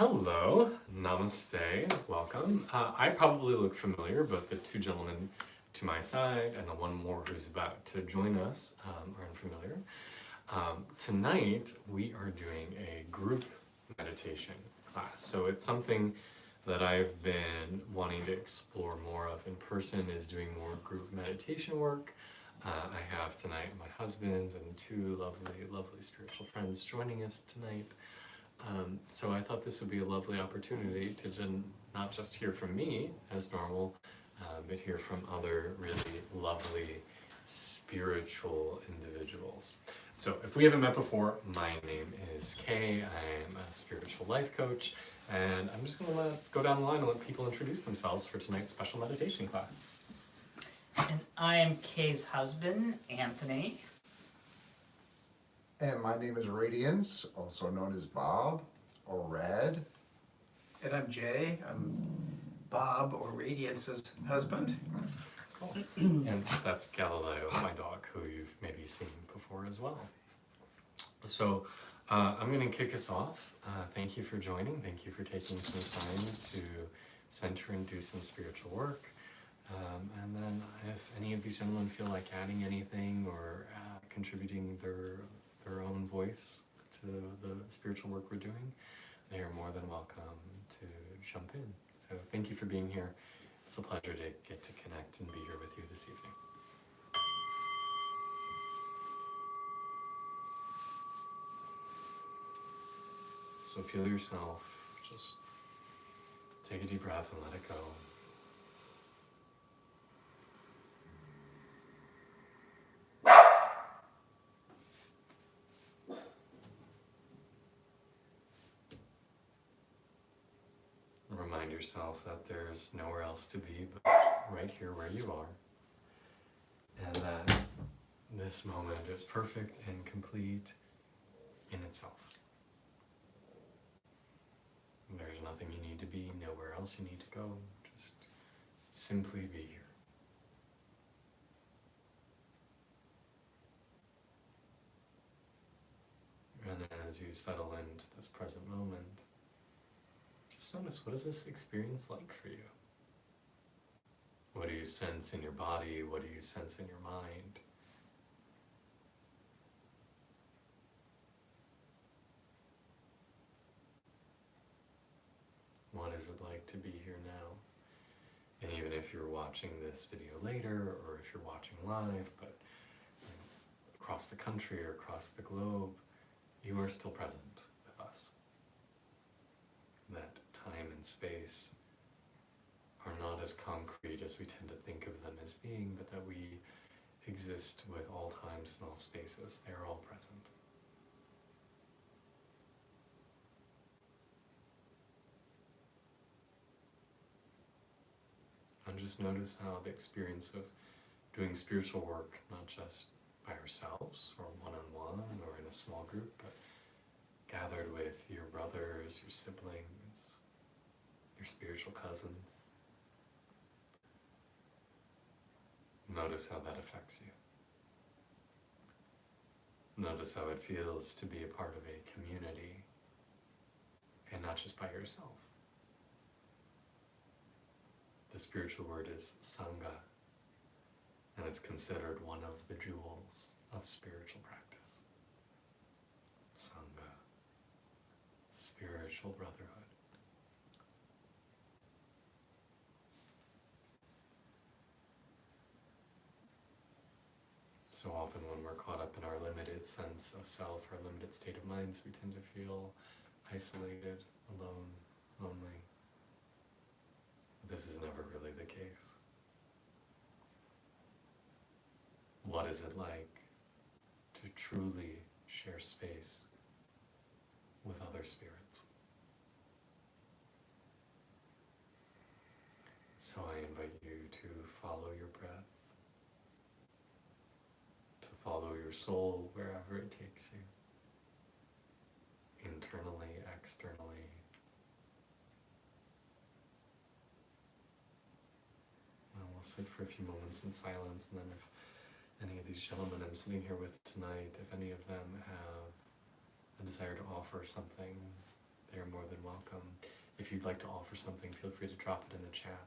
Hello, namaste, welcome. I probably look familiar, but the two gentlemen to my side and the one more who's about to join us are unfamiliar. Tonight we are doing a group meditation class. So it's something that I've been wanting to explore more of in person, is doing more group meditation work. I have tonight my husband and two lovely spiritual friends joining us tonight. So I thought this would be a lovely opportunity to not just hear from me as normal, but hear from other really lovely spiritual individuals. So if we haven't met before, my name is Kay. I am a spiritual life coach, and I'm just going to go down the line and let people introduce themselves for tonight's special meditation class. And I am Kay's husband, Anthony. And my name is Radiance, also known as Bob or Red. And I'm Jay. I'm Bob or Radiance's husband. Cool. And that's Galileo, my dog, who you've maybe seen before as well. So I'm going to kick us off. Thank you for joining. Thank you for taking some time to center and do some spiritual work. And then if any of these gentlemen feel like adding anything or contributing their own voice to the spiritual work we're doing, they are more than welcome to jump in. So thank you for being here. It's a pleasure to get to connect and be here with you this evening. So feel yourself, just take a deep breath and let it go. Remind yourself that there's nowhere else to be but right here where you are, and that this moment is perfect and complete in itself. There's nothing you need to be, nowhere else you need to go, just simply be here. And as you settle into this present moment, just notice, what is this experience like for you? What do you sense in your body? What do you sense in your mind? What is it like to be here now? And even if you're watching this video later, or if you're watching live, but across the country or across the globe, you are still present with us. That time and space are not as concrete as we tend to think of them as being, but that we exist with all times and all spaces. They are all present. And just notice how the experience of doing spiritual work, not just by ourselves or one-on-one or in a small group, but gathered with your brothers, your siblings, your spiritual cousins. Notice how that affects you. Notice how it feels to be a part of a community and not just by yourself. The spiritual word is Sangha, and it's considered one of the jewels of spiritual practice. Sangha, spiritual brotherhood. So often when we're caught up in our limited sense of self, our limited state of minds, we tend to feel isolated, alone, lonely. But this is never really the case. What is it like to truly share space with other spirits? So I invite you to follow your breath, to follow your soul wherever it takes you, internally, externally. And we'll sit for a few moments in silence, and then if any of these gentlemen I'm sitting here with tonight, if any of them have a desire to offer something, they're more than welcome. If you'd like to offer something, feel free to drop it in the chat.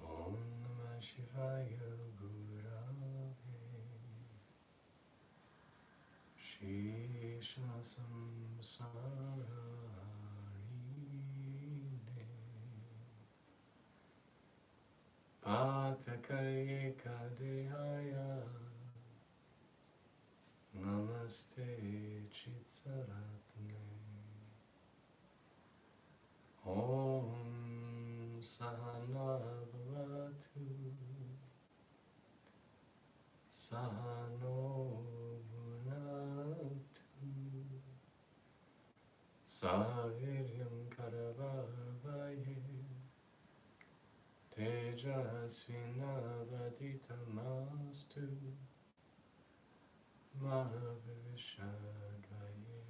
Om Namah Shivaya Gurave Shishasam Sarine Patakaya Kadehaya Namaste Chitsaratne Om Sahana Bhavatu Sahano Bhunatu Saviryam Karavavaye Tejasvinavaditamastu Mahavishadvaye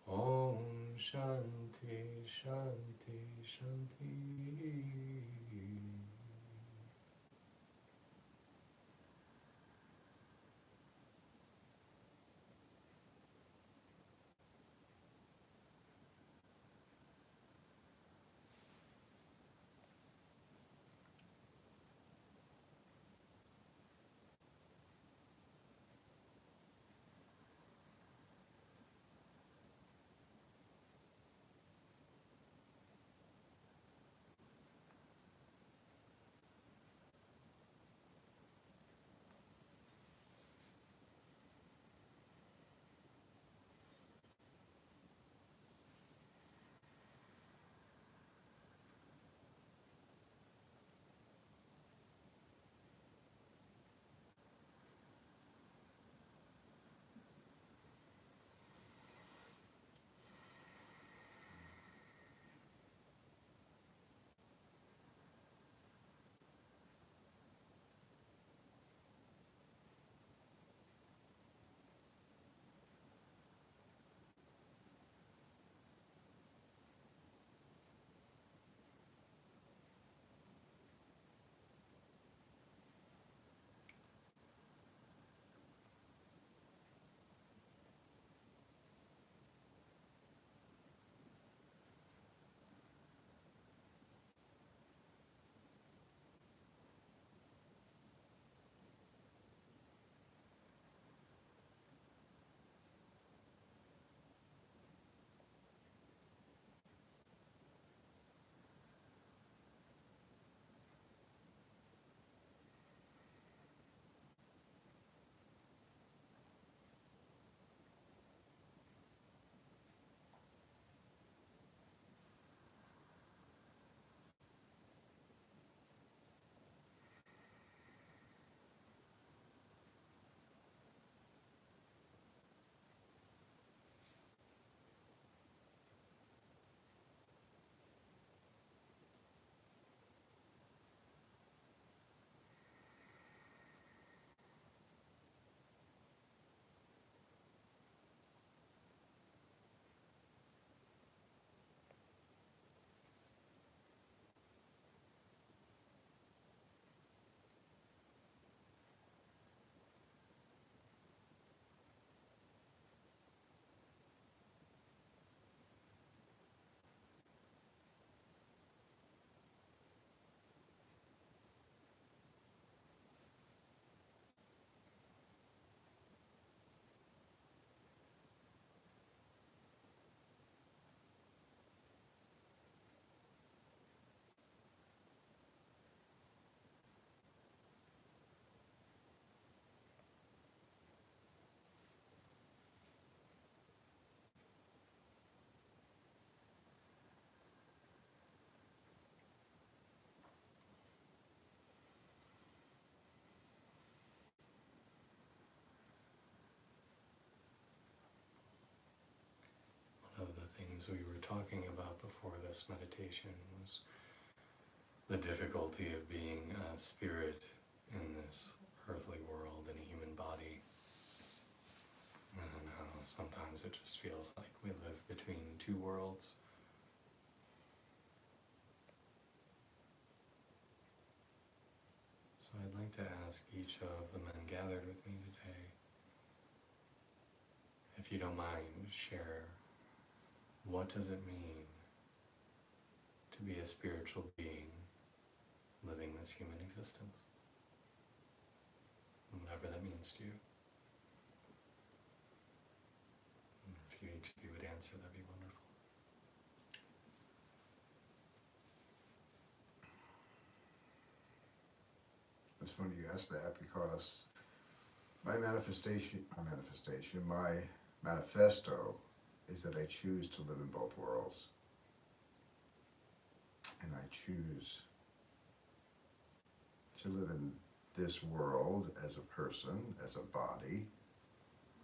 Om Shanti Shanti Shanti. as we were talking about before this meditation, was the difficulty of being a spirit in this earthly world in a human body. And how sometimes it just feels like we live between two worlds. So I'd like to ask each of the men gathered with me today, if you don't mind, share, what does it mean to be a spiritual being living this human existence? Whatever that means to you. And if you each of you would answer, that'd be wonderful. It's funny you ask that because my manifesto is that I choose to live in both worlds. And I choose to live in this world as a person, as a body,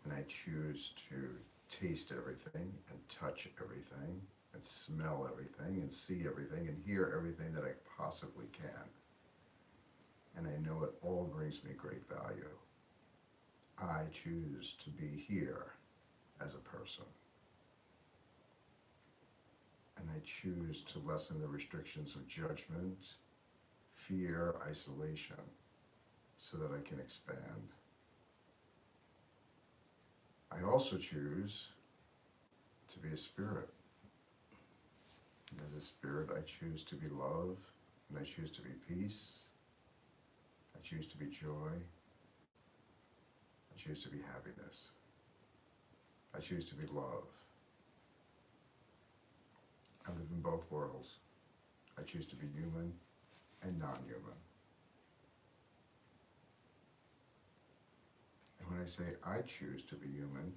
and I choose to taste everything and touch everything and smell everything and see everything and hear everything that I possibly can. And I know it all brings me great value. I choose to be here as a person. And I choose to lessen the restrictions of judgment, fear, isolation, so that I can expand. I also choose to be a spirit. And as a spirit, I choose to be love, and I choose to be peace. I choose to be joy. I choose to be happiness. I choose to be love. I live in both worlds. I choose to be human and non-human. And when I say I choose to be human,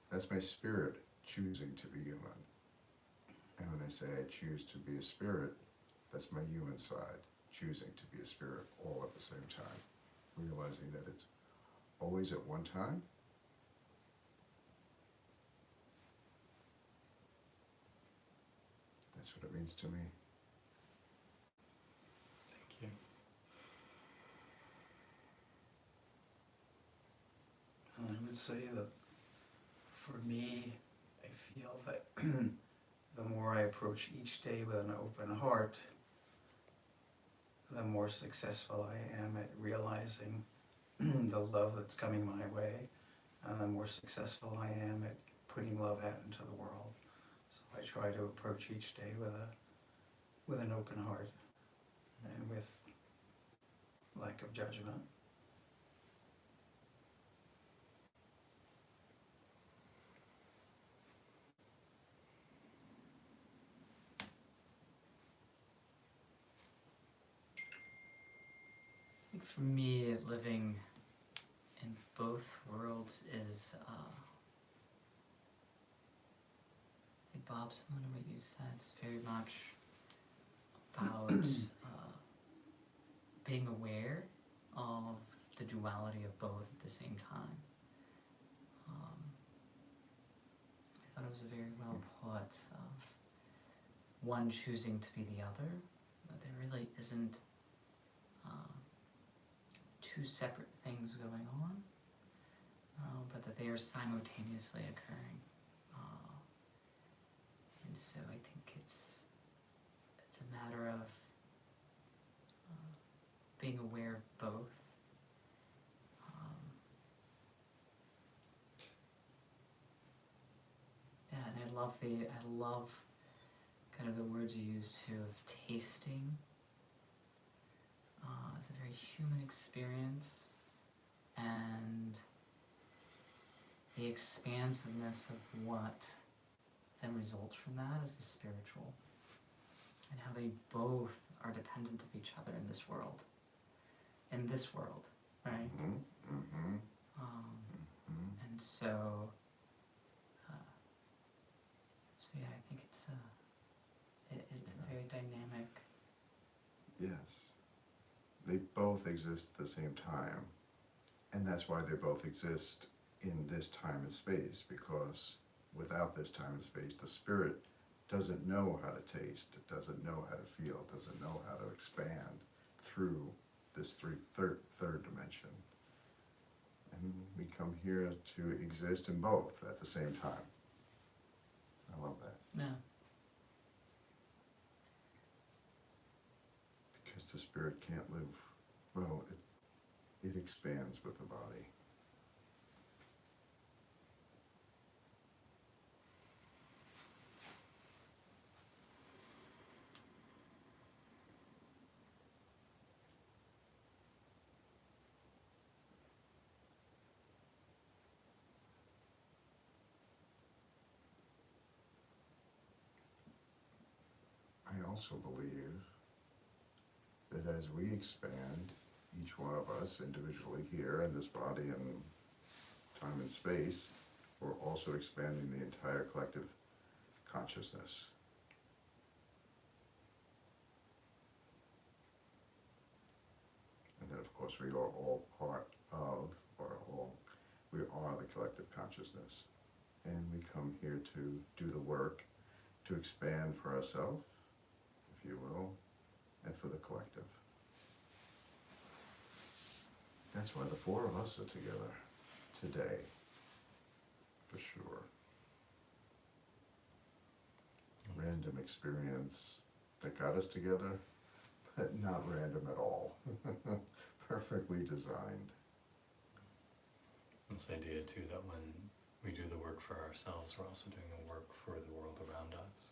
that's my spirit choosing to be human. And when I say I choose to be a spirit, that's my human side choosing to be a spirit all at the same time, realizing that it's always at one time. That's what it means to me. Thank you. I would say that for me, I feel that the more I approach each day with an open heart, the more successful I am at realizing the love that's coming my way, and the more successful I am at putting love out into the world. So I try to approach each day with an open heart and with lack of judgment. I think for me, living in both worlds is, I think Bob, similar to what you said, it's very much about being aware of the duality of both at the same time. I thought it was very well put of one choosing to be the other, but there really isn't two separate things going on, but that they are simultaneously occurring. And so I think it's a matter of being aware of both. Yeah, and I love kind of the words you use too of tasting. It's a very human experience, and the expansiveness of what then results from that is the spiritual, and how they both are dependent of each other in this world, right? Mm-hmm. Mm-hmm. And so yeah, I think it's a very dynamic. Yes. They both exist at the same time. And that's why they both exist in this time and space, because without this time and space, the spirit doesn't know how to taste, it doesn't know how to feel, it doesn't know how to expand through this third dimension. And we come here to exist in both at the same time. I love that. Yeah. Because the spirit can't live, well, it expands with the body. I also believe that as we expand, each one of us individually here in this body and time and space, we're also expanding the entire collective consciousness. And then of course we are all part of, we are the collective consciousness. And we come here to do the work, to expand for ourselves, if you will, and for the collective. That's why the four of us are together today, for sure. Random experience that got us together, but not random at all. Perfectly designed. This idea too that when we do the work for ourselves, we're also doing the work for the world around us.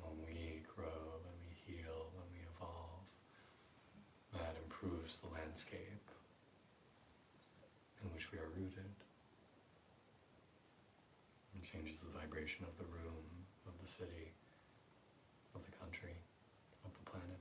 When we grow, when we heal, when we evolve, that improves the landscape in which we are rooted. It changes the vibration of the room, of the city, of the country, of the planet.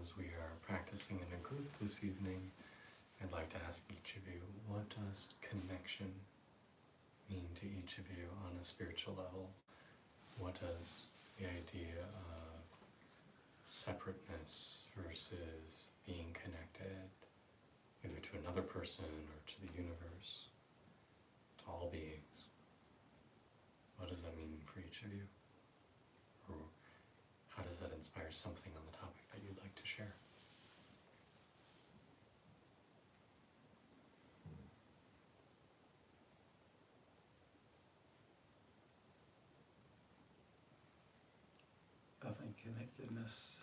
As we are practicing in a group this evening, I'd like to ask each of you, what does connection mean to each of you on a spiritual level? What does the idea of separateness versus being connected, either to another person or to the universe, to all beings, what does that mean for each of you? Or how does that inspire something on the topic that you'd like to share? I think connectedness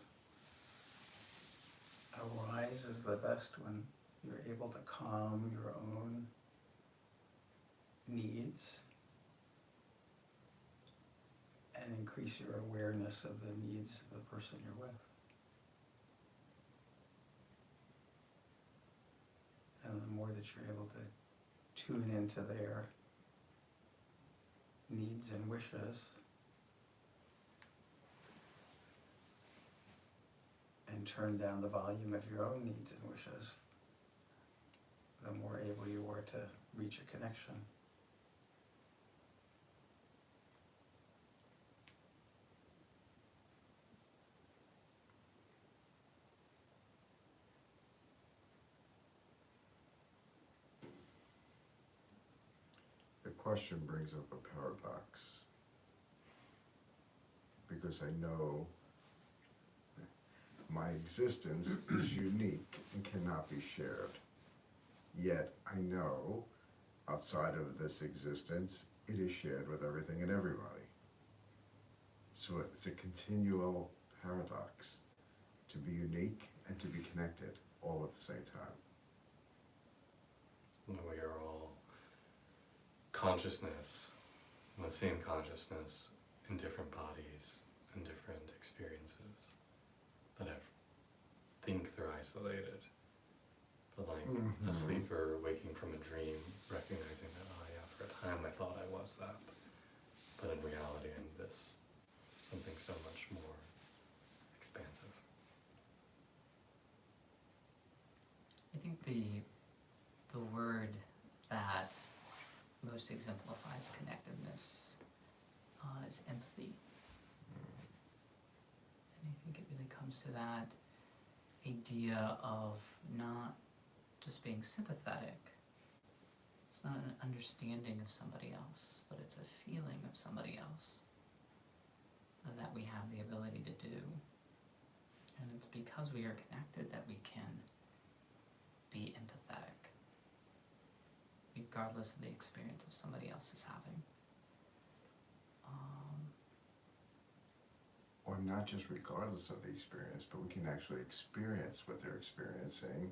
A rise is the best when you're able to calm your own needs and increase your awareness of the needs of the person you're with. And the more that you're able to tune into their needs and wishes and turn down the volume of your own needs and wishes, the more able you are to reach a connection. The question brings up a paradox, because I know my existence is unique and cannot be shared. Yet I know outside of this existence, it is shared with everything and everybody. So it's a continual paradox to be unique and to be connected all at the same time. We are all consciousness, the same consciousness in different bodies and different experiences that I think they're isolated. But like a sleeper waking from a dream, recognizing that, oh yeah, for a time I thought I was that. But in reality I'm this, something so much more expansive. I think the word that most exemplifies connectedness is empathy. And I think it really comes to that idea of not just being sympathetic. It's not an understanding of somebody else, but it's a feeling of somebody else that we have the ability to do. And it's because we are connected that we can be empathetic, regardless of the experience of somebody else is having. Or not just regardless of the experience, but we can actually experience what they're experiencing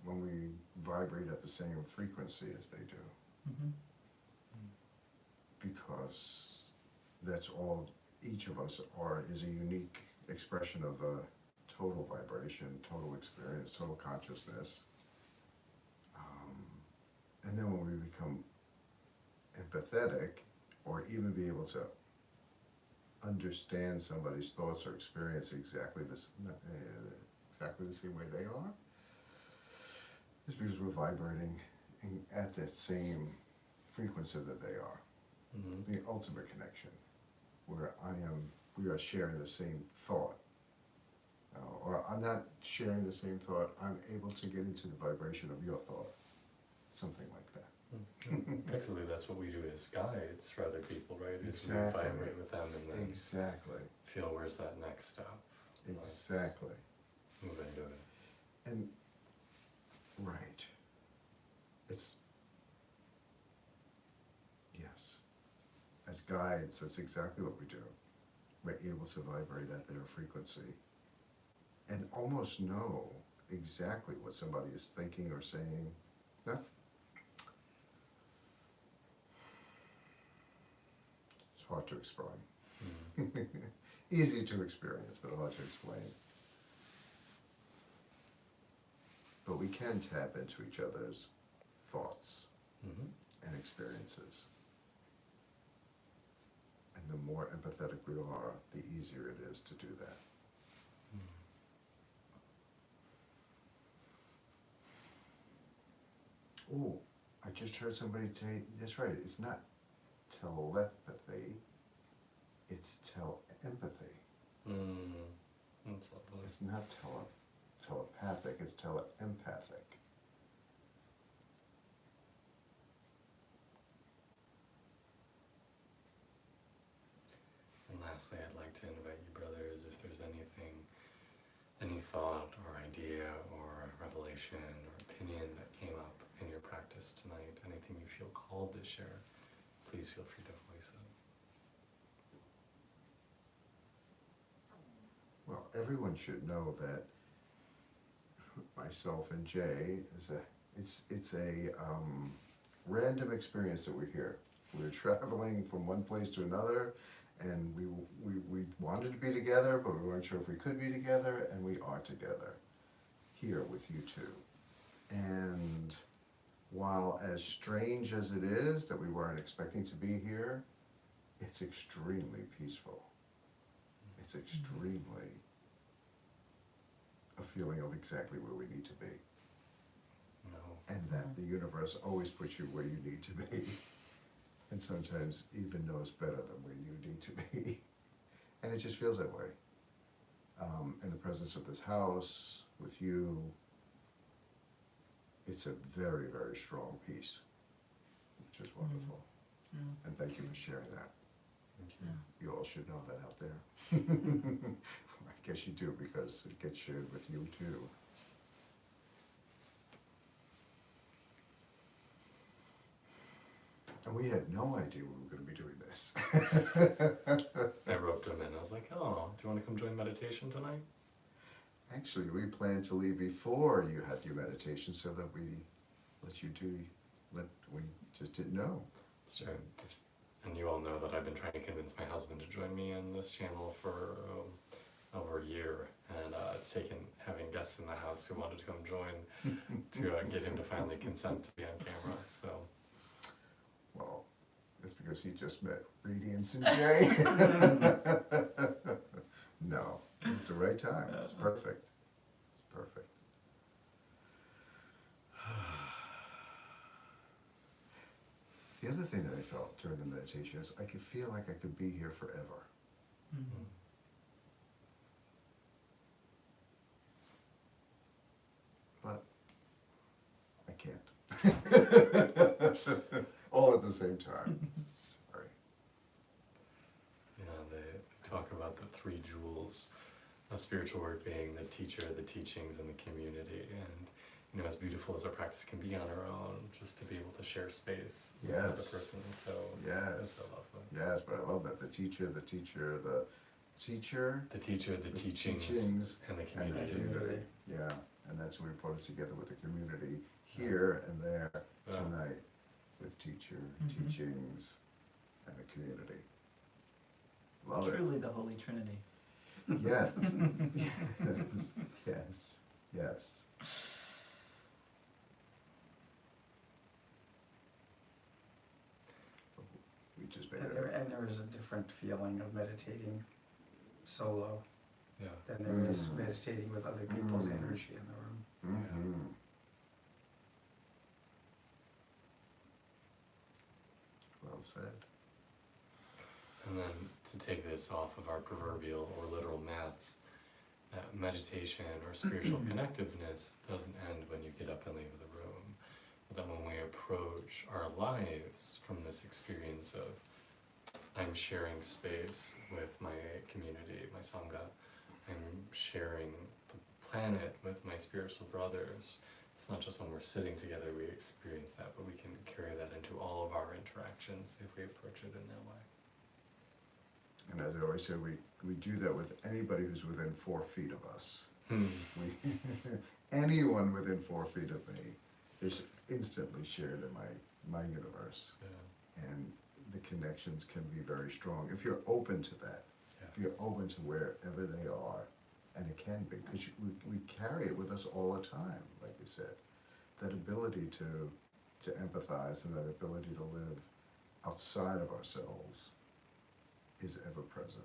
when we vibrate at the same frequency as they do. Mm-hmm. Because that's all each of us are, is a unique expression of the total vibration, total experience, total consciousness. And then when we become empathetic, or even be able to understand somebody's thoughts or experience exactly the same way they are, is because we're vibrating at that same frequency that they are. Mm-hmm. The ultimate connection, where we are sharing the same thought. Or I'm not sharing the same thought, I'm able to get into the vibration of your thought. Something like that. Effectively, that's what we do as guides for other people, right? Exactly. Is we vibrate with them and then Exactly. feel where's that next step. Exactly. Let's move into it. And, right. It's, yes. As guides, that's exactly what we do. We're able to vibrate at their frequency and almost know exactly what somebody is thinking or saying. It's hard to explain. Mm-hmm. Easy to experience, but hard to explain. But we can tap into each other's thoughts Mm-hmm. and experiences. And the more empathetic we are, the easier it is to do that. Oh, I just heard somebody say, that's right, it's not telepathy, it's empathy. That's lovely. It's not telepathic, it's empathic. And lastly, I'd like to invite you, brothers, if there's anything, any thought or idea or revelation or opinion that came up in your practice tonight, anything you feel called to share, please feel free to voice it. Well, everyone should know that myself and Jay, it's a random experience that we're here. We're traveling from one place to another, and we wanted to be together, but we weren't sure if we could be together, and we are together here with you two. And while as strange as it is that we weren't expecting to be here, it's extremely peaceful. It's extremely a feeling of exactly where we need to be. No. And that the universe always puts you where you need to be. And sometimes even knows better than where you need to be. And it just feels that way. In the presence of this house, with you, it's a very, very strong peace, which is wonderful. And thank you for sharing that. Thank you. You all should know that out there. I guess you do, because it gets shared with you too. And we had no idea we were going to be doing this. I roped him in. I was like, oh, do you want to come join meditation tonight? Actually, we planned to leave before you had your meditation so that we let you do, we just didn't know. That's true. And you all know that I've been trying to convince my husband to join me on this channel for over a year. And it's taken having guests in the house who wanted to come join to get him to finally consent to be on camera. So. Well, it's because he just met Radiance and Jay. No, it's the right time. It's perfect. It's perfect. The other thing that I felt during the meditation is I could feel like I could be here forever. But I can't. All at the same time. Sorry. You know, they talk about the three jewels of spiritual work being the teacher, the teachings, and the community. And, you know, as beautiful as our practice can be on our own, just to be able to share space with another person is so, it's so lovely. Yes, but I love that. The teacher, the teacher, the teacher. The teacher, the teachings, and the and the community. community. Yeah, and that's what we put it together with the community here and there tonight. With teacher, teachings, and the community. Love Truly the Holy Trinity. Yes. Yes. Yes. We just made it. And there is a different feeling of meditating solo Yeah. than there is meditating with other people's energy in the room. Mm-hmm. Well said. And then to take this off of our proverbial or literal mats, that meditation or spiritual connectiveness doesn't end when you get up and leave the room. But then when we approach our lives from this experience of I'm sharing space with my community, my Sangha, I'm sharing the planet with my spiritual brothers. It's not just when we're sitting together we experience that, but we can carry that into all of our interactions if we approach it in that way. And as I always say, we do that with anybody who's within 4 feet of us. Anyone within 4 feet of me is instantly shared in my universe. Yeah. And the connections can be very strong if you're open to that. Yeah. If you're open to wherever they are, and it can be, because we carry it with us all the time, like you said. That ability to empathize and that ability to live outside of ourselves is ever present.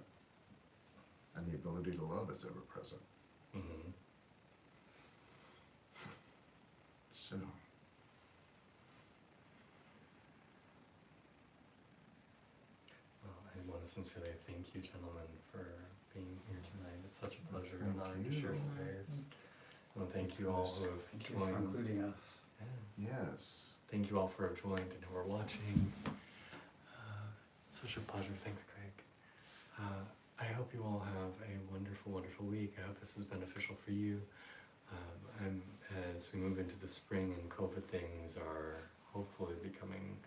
And the ability to love is ever present. Mm-hmm. So, Well, I want to sincerely thank you, gentlemen, for being here tonight. It's such a pleasure Thank and honor to you. share space. And thank you all who have Thank you for joined. including us. Yeah. yes. Thank you all for have joined and who are watching. Such a pleasure. Thanks, Craig. I hope you all have a wonderful, wonderful week. I hope this was beneficial for you. As we move into the spring and COVID things are hopefully becoming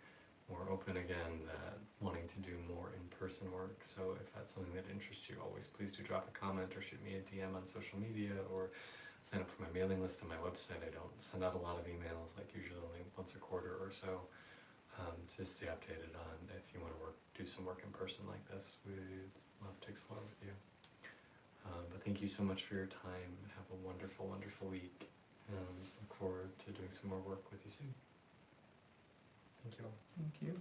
more open again, that wanting to do more in-person work. So if that's something that interests you, always please do drop a comment or shoot me a DM on social media or sign up for my mailing list on my website. I don't send out a lot of emails, like usually only once a quarter or so, to stay updated on if you want to do some work in person like this. We'd love to explore with you. But thank you so much for your time. Have a wonderful, wonderful week. Look forward to doing some more work with you soon. Thank you all. Thank you.